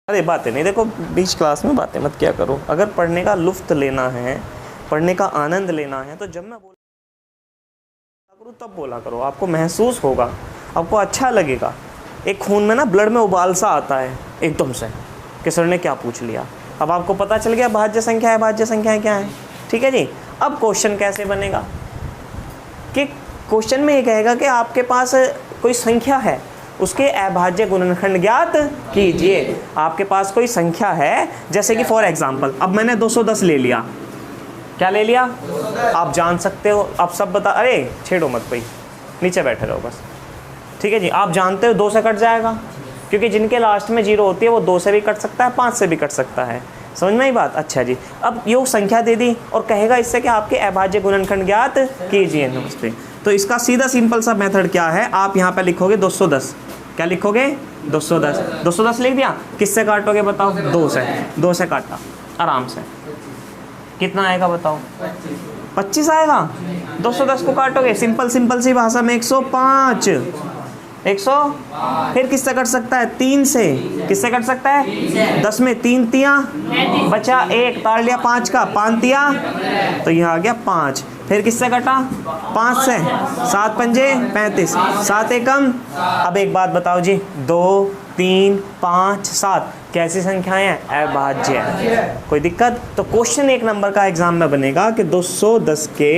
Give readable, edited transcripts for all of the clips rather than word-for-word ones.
अरे बातें नहीं, देखो बीच क्लास में बातें मत क्या करो। अगर पढ़ने का लुफ्त लेना है, पढ़ने का आनंद लेना है, तो जब मैं बोला करूँ तब बोला करो। आपको महसूस होगा, आपको अच्छा लगेगा। एक खून में ना ब्लड में उबाल सा आता है एकदम से कि सर ने क्या पूछ लिया। अब आपको पता चल गया भाज्य संख्या है, भाज्य संख्याएं क्या है। ठीक है जी। अब क्वेश्चन कैसे बनेगा कि क्वेश्चन में ये कहेगा कि आपके पास कोई संख्या है, उसके अभाज्य गुणनखंड ज्ञात कीजिए। आपके पास कोई संख्या है, जैसे कि फॉर एग्जांपल अब मैंने 210 ले लिया। क्या ले लिया? आप जान सकते हो, आप सब बता, अरे छेड़ो मत भाई, नीचे बैठे रहो बस। ठीक है जी। आप जानते हो 2 से कट जाएगा, क्योंकि जिनके लास्ट में 0 होती है वो 2 से भी कट सकता है, 5 से भी कट सकता है। समझ में आई बात? अच्छा जी। अब योग संख्या दे दी और कहेगा इससे कि आपके अभाज्य गुणनखंड ज्ञात कीजिए। नमस्ते। तो इसका सीधा सिंपल सा मेथड क्या है, आप यहाँ पे लिखोगे 210। क्या लिखोगे? 210। 210 लिख दिया। किससे काटोगे बताओ? 2 से। 2 से काटा आराम से, कितना आएगा बताओ? 25 आएगा। 210 को काटोगे, सिंपल सिंपल सी भाषा में 105। 100 फिर किससे कट सकता है? 3 से। किससे कट सकता है? 10 में 3 तियाँ बचा 1, ताड़ लिया 5 का, 5 तियाँ, तो यहाँ आ गया 5। फिर किससे कटा? 5 से। 7 पंजे 35, 7 एकम। अब एक बात बताओ जी, 2 3 5 7 कैसी संख्याएं हैं? अभाज्य है। कोई दिक्कत? तो क्वेश्चन 1 नंबर का एग्जाम में बनेगा कि 210 के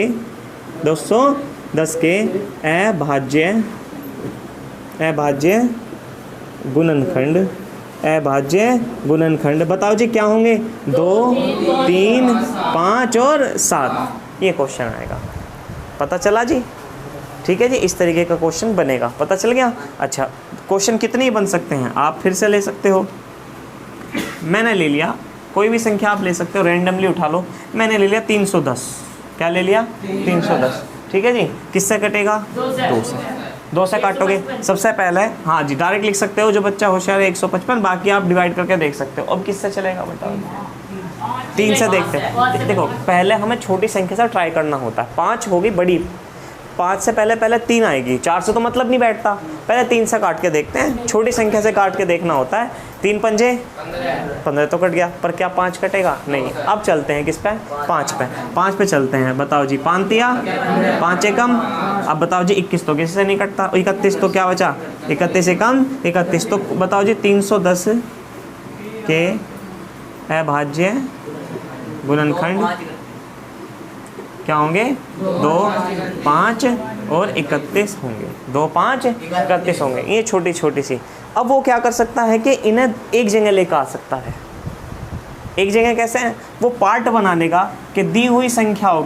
अभाज्य गुणनखंड बताओ जी क्या होंगे? 2 3 5 और 7। ये क्वेश्चन आएगा। पता चला जी? ठीक है जी। इस तरीके का क्वेश्चन बनेगा। पता चल गया? अच्छा, क्वेश्चन कितने बन सकते हैं आप फिर से ले सकते हो। मैंने ले लिया, कोई भी संख्या आप ले सकते हो, रैंडमली उठा लो। मैंने ले लिया 310। क्या ले लिया? 310। ठीक है जी। किससे कटेगा? 2 से। 2 से काटोगे सबसे पहले, हाँ जी डायरेक्ट लिख सकते हो, जो बच्चा होशियार है 155, बाकी आप डिवाइड करके देख सकते हो। अब किससे चलेगा बताओ? 3 से देखते हैं। देखो पहले हमें छोटी संख्या से ट्राई करना होता है। 5 होगी बड़ी, 5 से पहले 3 आएगी, 4 से तो मतलब नहीं बैठता। पहले 3 से काट के देखते हैं, छोटी संख्या से काट के देखना होता है। 3 पंजे 15 तो कट गया, पर क्या 5 कटेगा? नहीं। अब चलते हैं किस पे? 5 पे। 5 पे चलते हैं। बताओ जी, 5 तिया 5 एकम। अब बताओ जी 21 तो किसी से नहीं कटता, 31 तो क्या बचा? 31 एकम 31। तो बताओ जी 310 के अभाज्य गुणनखंड क्या होंगे? 2 5 और 31 होंगे। 2 5 31 होंगे। ये छोटी छोटी सी। अब वो क्या कर सकता है कि इन्हें एक जगह लेकर आ सकता है। एक जगह कैसे है? वो पार्ट बना लेगा कि दी हुई संख्याओं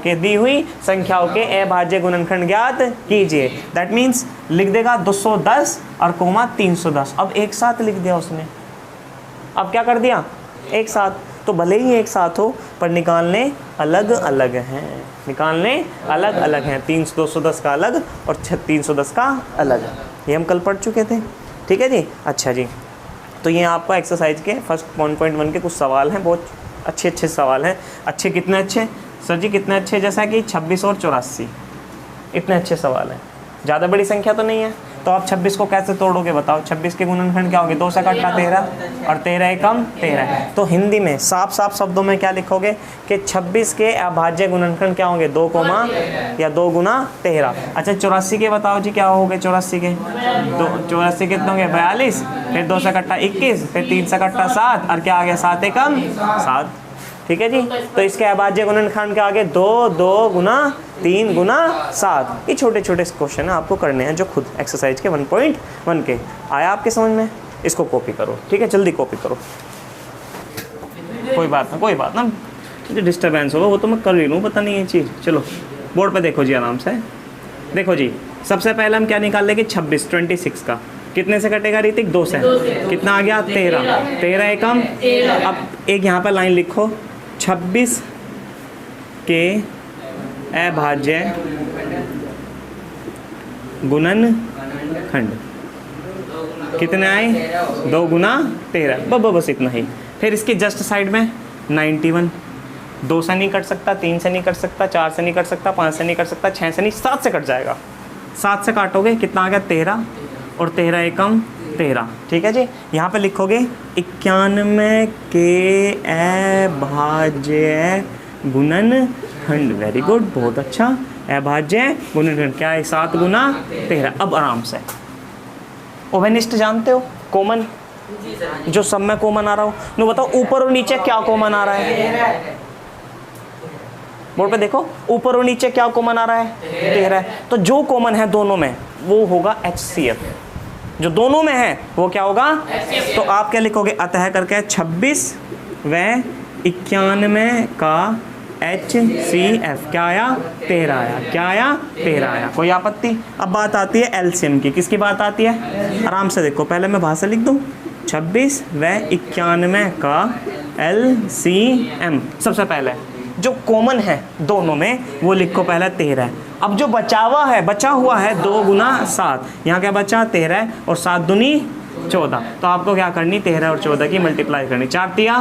के अभाज्य गुणनखंड ज्ञात कीजिए। दैट मीन्स लिख देगा 210 और कोमा 310। अब एक साथ लिख दिया उसने। अब क्या कर दिया? एक साथ। तो भले ही एक साथ हो, पर निकालने अलग अलग हैं। 210 का अलग और 310 का अलग। ये हम कल पढ़ चुके थे। ठीक है जी। अच्छा जी। तो ये आपका एक्सरसाइज के फर्स्ट 1.1 के कुछ सवाल हैं। बहुत अच्छे सवाल हैं। अच्छे कितने अच्छे सर जी? कितने अच्छे? जैसा कि 26 और 84, इतने अच्छे सवाल हैं। ज़्यादा बड़ी संख्या तो नहीं है। तो आप 26 को कैसे तोड़ोगे बताओ? 26 के गुणनखंड क्या होंगे? 2 से काटा 13 और 13 एकम 13। तो हिंदी में साफ शब्दों में क्या लिखोगे कि 26 के अभाज्य गुणनखंड क्या होंगे? 2 या 2 गुना 13। अच्छा 84 के बताओ जी क्या हो गए? 84 के 84 कितने होंगे? 42। फिर 2 से काटा 21, फिर 3 से काटा 7 और क्या आ गया? 7 एकम 7। ठीक है जी। तो इसके अभाज्य गुणनखंड क्या आ गए? 2 गुना 3 गुना 7। ये छोटे छोटे क्वेश्चन आपको करने हैं, जो खुद एक्सरसाइज के 1.1 के। आया आपके समझ में? इसको कॉपी करो। ठीक है, जल्दी कॉपी करो। कोई बात ना, डिस्टर्बेंस होगा वो तो मैं कर ही लूँ, पता नहीं ये चीज़। चलो बोर्ड पे देखो जी आराम से। देखो जी, सबसे पहले हम क्या निकाल लेंगे? 26 का कितने से कटेगा ऋतिक? 2 से। कितना आ गया? 13 एकम। अब एक यहाँ पर लाइन लिखो, 26 के अभाज्य गुणनखंड कितने आए? 2 गुना 13। बस इतना ही। फिर इसके जस्ट साइड में 91। 2 से नहीं कट सकता, 3 से नहीं कट सकता, 4 से नहीं कट सकता, 5 से नहीं कट सकता, 6 से नहीं, 7 से कट जाएगा। 7 से काटोगे कितना आ गया? 13 और 13 एकम 13। ठीक है जी, यहाँ पे लिखोगे 91 के अभाज्य गुणनखंड। वेरी गुड, बहुत अच्छा। अभाज्य गुणनखंड क्या है? 7 गुना 13। अब आराम से ओवेनिस्ट जानते हो, कॉमन जो सब में कॉमन आ रहा हो। नो बताओ ऊपर और नीचे क्या कॉमन आ रहा है? बोर्ड पे देखो, ऊपर और नीचे क्या कॉमन आ रहा है? 13। तो जो कॉमन है दोनों में वो होगा HCF। जो दोनों में है वो क्या होगा? तो आप क्या लिखोगे? अतः करके 26 व 91 का HCF क्या आया? 13 आया। क्या आया? 13 आया। कोई आपत्ति? अब बात आती है एलसीएम की। किसकी बात आती है? आराम से देखो, पहले मैं भाषा लिख दूं। 26 व 91 का LCM। सबसे पहले जो कॉमन है दोनों में वो लिखो पहले 13। अब जो बचा हुआ है 2 गुना 7, यहाँ क्या बचा? 13 और 7 दूनी 14। तो आपको क्या करनी? 13 और 14 की मल्टीप्लाई करनी। 4 तिया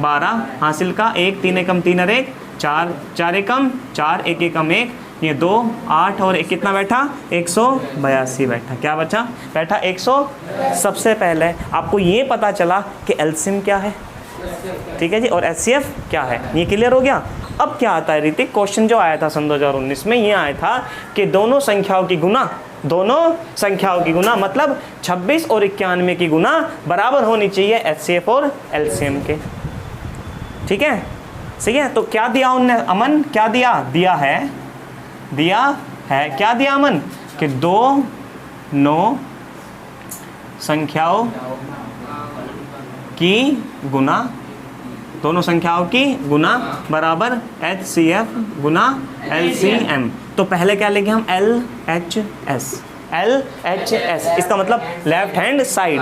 12 हासिल का 1, 3 एकम 3 और 1 4, 4 एकम 4, 1 एकम 1, ये 2 8 और 1 कितना बैठा? 182 बैठा। क्या बचा? बैठा 100। सबसे पहले आपको ये पता चला कि एलसीएम क्या है, ठीक है जी, और HCF क्या है। ये क्लियर हो गया। अब क्या आता है ऋतिक? क्वेश्चन जो आया था सन 2019 में, ये आया था कि दोनों संख्याओं की गुना मतलब 26 और 91 की गुना बराबर होनी चाहिए HCF और LCM के। ठीक है, सही है। तो क्या दिया उनने? अमन क्या दिया है क्या दिया अमन? कि दोनों संख्याओं की गुना बराबर HCF गुना LCM। तो पहले क्या लेंगे हम? LHS। इसका मतलब लेफ्ट हैंड साइड,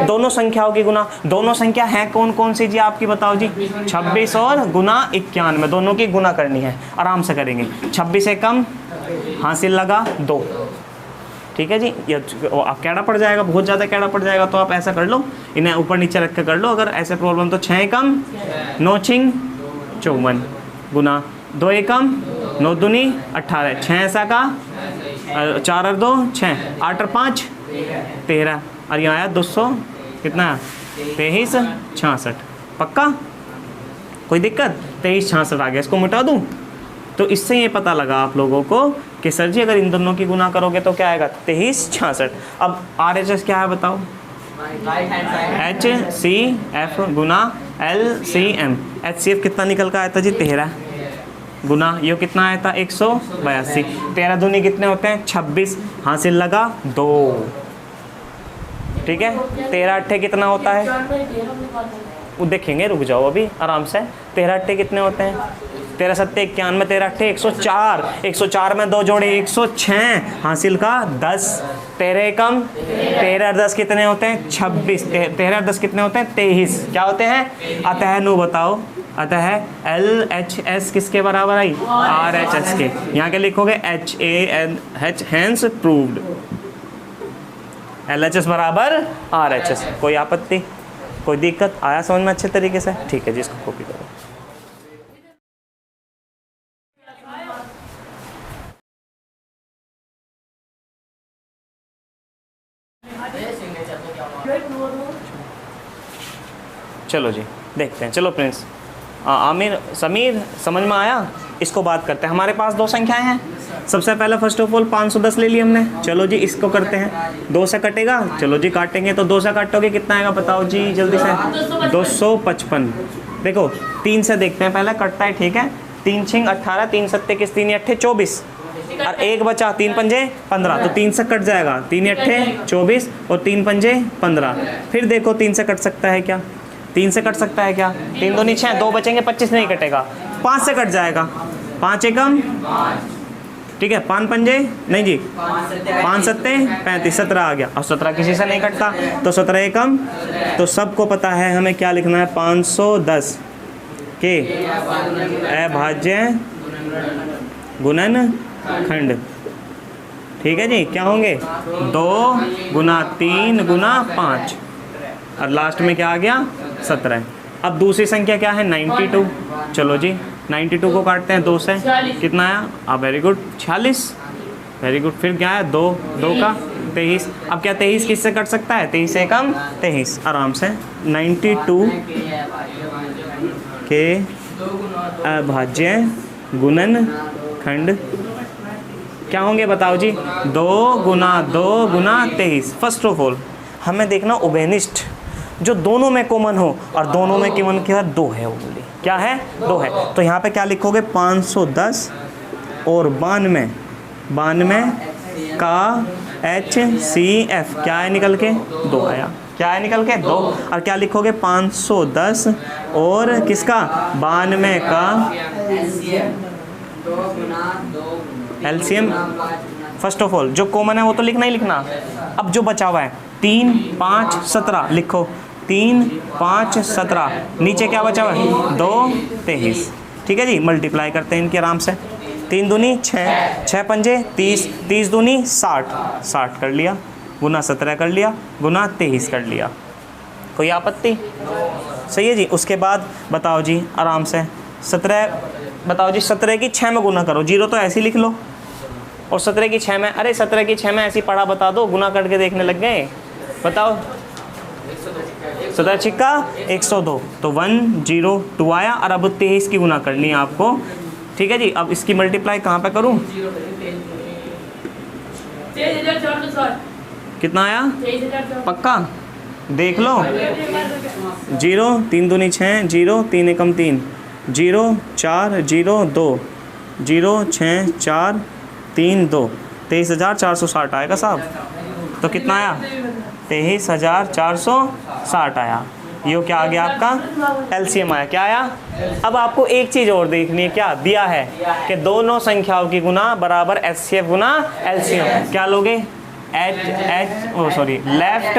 दोनों संख्याओं की गुना। दोनों संख्या है कौन कौन सी जी आपकी? बताओ जी। 26 और गुना 91, दोनों की गुना करनी है। आराम से करेंगे। 26 से कम हासिल लगा 2। ठीक है जी, ये आप कैड़ा पड़ जाएगा, बहुत ज़्यादा कैड़ा पड़ जाएगा, तो आप ऐसा कर लो, इन्हें ऊपर नीचे रख के कर लो। अगर ऐसे प्रॉब्लम तो 6 एकम 9 छिंग 54 गुना 2 एकम 9 दूनी 18, 6 ऐसा का 4 और 2 6, 8 और 5 13, और यहाँ आया 200 कितना? 23 66। पक्का? कोई दिक्कत? 23 66 आ गया। इसको मिटा दूँ? तो इससे ये पता लगा आप लोगों को कि सर जी अगर इन दोनों की गुना करोगे तो क्या आएगा? 23 66। अब RHS क्या है बताओ? HCF गुना LCM। HCF कितना निकल का आया था जी? 13 गुना ये कितना आया था? 182। 13 दूनी कितने होते हैं? 26 हासिल लगा 2। ठीक है, 13 अट्ठे कितना होता है? वो देखेंगे, रुक जाओ अभी आराम से। 13 अट्ठे कितने होते हैं? 13 सत्ते 91, 13 अट्ठे 104, 104 में 2 जोड़े 106 हासिल का 10। 13 एकम 13 10 कितने होते हैं? 26। 13 10 कितने होते हैं? 23। क्या होते हैं? अतः नु बताओ, अतः LHS किसके बराबर आई? RHS के। यहाँ के लिखोगे HANH हैंस प्रूव्ड। LHS बराबर RHS। कोई आपत्ति? कोई दिक्कत? आया समझ में अच्छे तरीके से? ठीक है जी, इसको कॉपी करो। चलो जी देखते हैं। चलो प्रिंस, आमिर, समीर, समझ में आया? इसको बात करते हैं। हमारे पास 2 संख्याएं हैं। सबसे पहले फर्स्ट ऑफ ऑल 510 ले ली हमने। चलो जी इसको करते हैं। 2 से कटेगा? चलो जी काटेंगे। तो 2 से काटोगे कितना आएगा बताओ जी जल्दी से? 255। देखो 3 से देखते हैं पहले, कटता है ठीक है। 3 छिंग 18, 3 सत्ते किस 3 अट्ठे 24, और 1 बचा 3 पंजे 15, तो 3 से कट जाएगा। 3 अट्ठे 24 और 3 पंजे 15। फिर देखो 3 से कट सकता है क्या? 3 से कट सकता है क्या? 3 दूनी 6, 2 बचेंगे 25 नहीं कटेगा। 5 से कट जाएगा। 5 एकम ठीक है, 5 पंजे नहीं जी 5 सत्ते 35, 17 आ गया। और 17 किसी से नहीं कटता, तो 17 एकम। तो सबको पता है हमें क्या लिखना है? 510 के अभाज्य गुणनखंड। ठीक है जी, क्या होंगे? 2 गुना 3 गुना 5, और लास्ट में क्या आ गया? 17। अब दूसरी संख्या क्या है? 92। चलो जी 92 को काटते हैं 2 से, कितना आया? Very good 46। Very good. फिर क्या है? 2 का 23। अब क्या 23 किससे कट सकता है? 23 से कम 23, आराम से 92 के अभाज्य गुणनखंड क्या होंगे बताओ जी? 2 गुना 23। फर्स्ट ऑफ ऑल हमें देखना उभयनिष्ठ, जो दोनों में कॉमन हो, और दोनों में कॉमन क्या है? 2 है ओनली। क्या है? 2 है। तो यहाँ पे क्या लिखोगे? 510 और 92 का HCF क्या है निकल के? 2 आया। क्या है निकल के? 2। और क्या लिखोगे? 510 और किसका? 92 का LCM। फर्स्ट ऑफ ऑल जो कॉमन है वो तो लिखना ही लिखना। अब जो बचा हुआ है 3, 5, 17 लिखो। 3, 5, 17 नीचे क्या बचा हुआ है? 2, 23। ठीक है जी, मल्टीप्लाई करते हैं इनके आराम से। 3 दूनी 6, 6 पंजे 30, 30 दूनी 60, 60 कर लिया, गुना 17 कर लिया, गुना 23 कर लिया। कोई आपत्ति? सही है जी। उसके बाद बताओ जी आराम से 17, बताओ जी 17 की 6 में गुना करो। 0 तो ऐसे ही लिख लो, और 17 की 6 में, अरे 17 की 6 में ऐसी पढ़ा बता दो, गुना करके देखने लग गए। बताओ 17 छिक्का 102, तो 102 आया। और अब 23 की गुना करनी है आपको। ठीक है जी। अब इसकी मल्टीप्लाई कहाँ पे करूँ? कितना आया? पक्का देख लो। 0, 3 दूनी 6, 0, 3 एकम 3, 0, 4, 0, 2, 0, 6, 4, 3, 2, 23,460 आएगा साहब। तो कितना आया? 23,460 आया। ये क्या आ गया आपका? LCM आया। क्या आया? अब आपको एक चीज़ और देखनी है। क्या दिया है? कि दोनों संख्याओं की गुना बराबर HCF गुना LCM। क्या लोगे? Left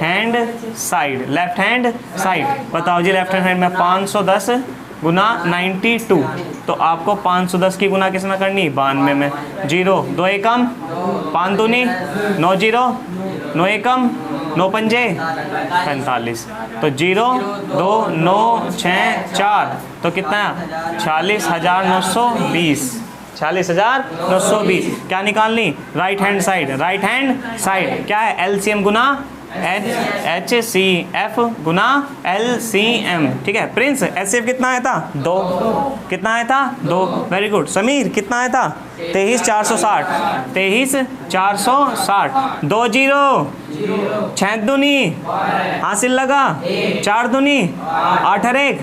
hand side. Left hand side बताओ जी। लेफ्ट हैंड साइड में 510 गुना 92, तो आपको 510 की गुना किस में करनी? 92 में। 0, 2 एकम 5 दूनी 9, 0, 9 एकम 9 पंजे 45, तो 0, 2, 9, 6, 4, तो कितना? 40,920। 40,920। क्या निकालनी? Right hand side. Right hand side क्या है? LCM गुना HCF गुना LCM। ठीक है प्रिंस। HCF कितना आया था? 2। कितना आया था? 2। Very good. समीर कितना आया था? 23,460। 23,460। 2 0, 6 दूनी हासिल लगा, 4 दूनी 8 और 1,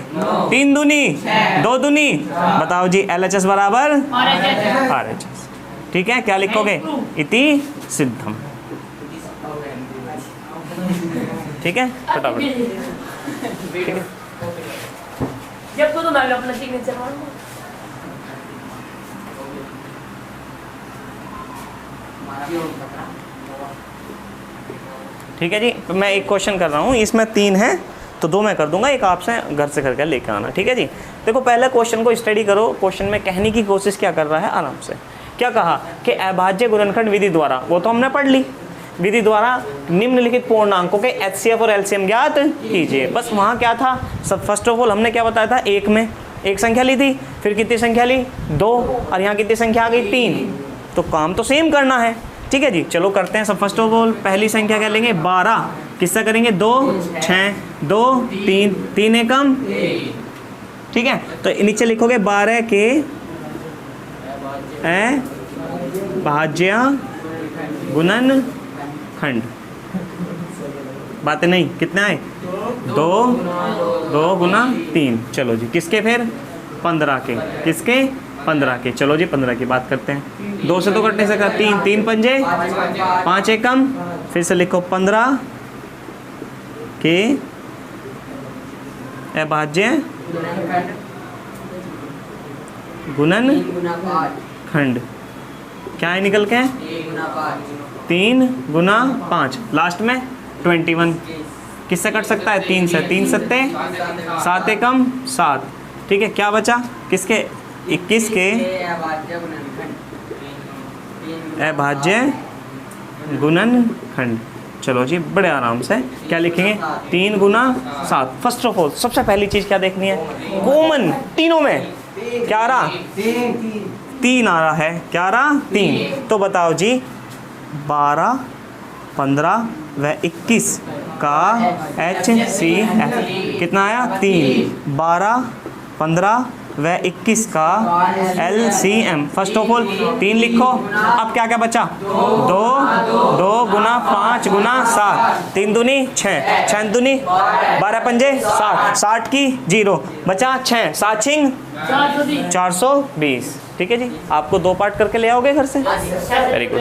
3 दूनी 2 दूनी। बताओ जी LHS बराबर RHS। ठीक है, क्या लिखोगे? इति सिद्धम। ठीक है फटाफट। ठीक है जब तो मैं अपना सिग्नेचर मारूंगा। ठीक है जी। तो मैं एक क्वेश्चन कर रहा हूँ, इसमें 3 हैं तो 2 मैं कर दूंगा, एक आपसे घर से करके लेकर आना। ठीक है जी। देखो पहले क्वेश्चन को स्टडी करो। क्वेश्चन में कहने की कोशिश क्या कर रहा है? आराम से क्या कहा कि अभाज्य गुणनखंड विधि द्वारा, वो तो हमने पढ़ ली, विधि द्वारा निम्नलिखित पूर्णांकों के HCF और LCM ज्ञात कीजिए। बस वहाँ क्या था? सब फर्स्ट ऑफ ऑल हमने क्या बताया था? एक में एक संख्या ली थी, फिर कितनी संख्या ली? 2, और यहाँ कितनी संख्या आ गई? 3। तो काम तो सेम करना है। ठीक है जी, चलो करते हैं। सब फर्स्ट ऑफ ऑल पहली संख्या क्या लेंगे? 12। किससे करेंगे? 2, 6, 2, 3, 3 एकम। ठीक है, तो नीचे लिखोगे 12 के अभाज्य गुणनखंड। बातें नहीं, कितने आए? 2 गुना 3। चलो जी, किसके? फिर 15 के। किसके? 15 के। चलो जी 15 की बात करते हैं। 2 से तो कटने से 3, 3 पंजे 5 एकम। फिर से लिखो 15 के अभाज्य गुणनखंड। क्या है निकल के? 3 गुना 5। लास्ट में 21। किससे कट सकता है? 3 से। 3 सत्ते 7 एकम 7। ठीक है, क्या बचा? किसके? 21 के अभाज्य गुणनखंड। चलो जी बड़े आराम से क्या लिखेंगे? 3 गुना 7। फर्स्ट ऑफ ऑल सबसे पहली चीज़ क्या देखनी है? कॉमन तीनों में क्या आ रहा? 3 आ रहा है। क्या आ रहा? 3। तो बताओ जी 12 15 व 21 का HCF कितना आया 3, 12, 15 व 21 का LCM। फर्स्ट ऑफ ऑल 3 लिखो। अब क्या क्या बचा 2, 2 गुना 5 गुना 7, 3 दूनी 6, 6 दूनी 12 पंजे 60, 60 की 0 बचा 6, 7 छिंग 420। ठीक है जी, आपको 2 पार्ट करके ले आओगे घर से। Very good.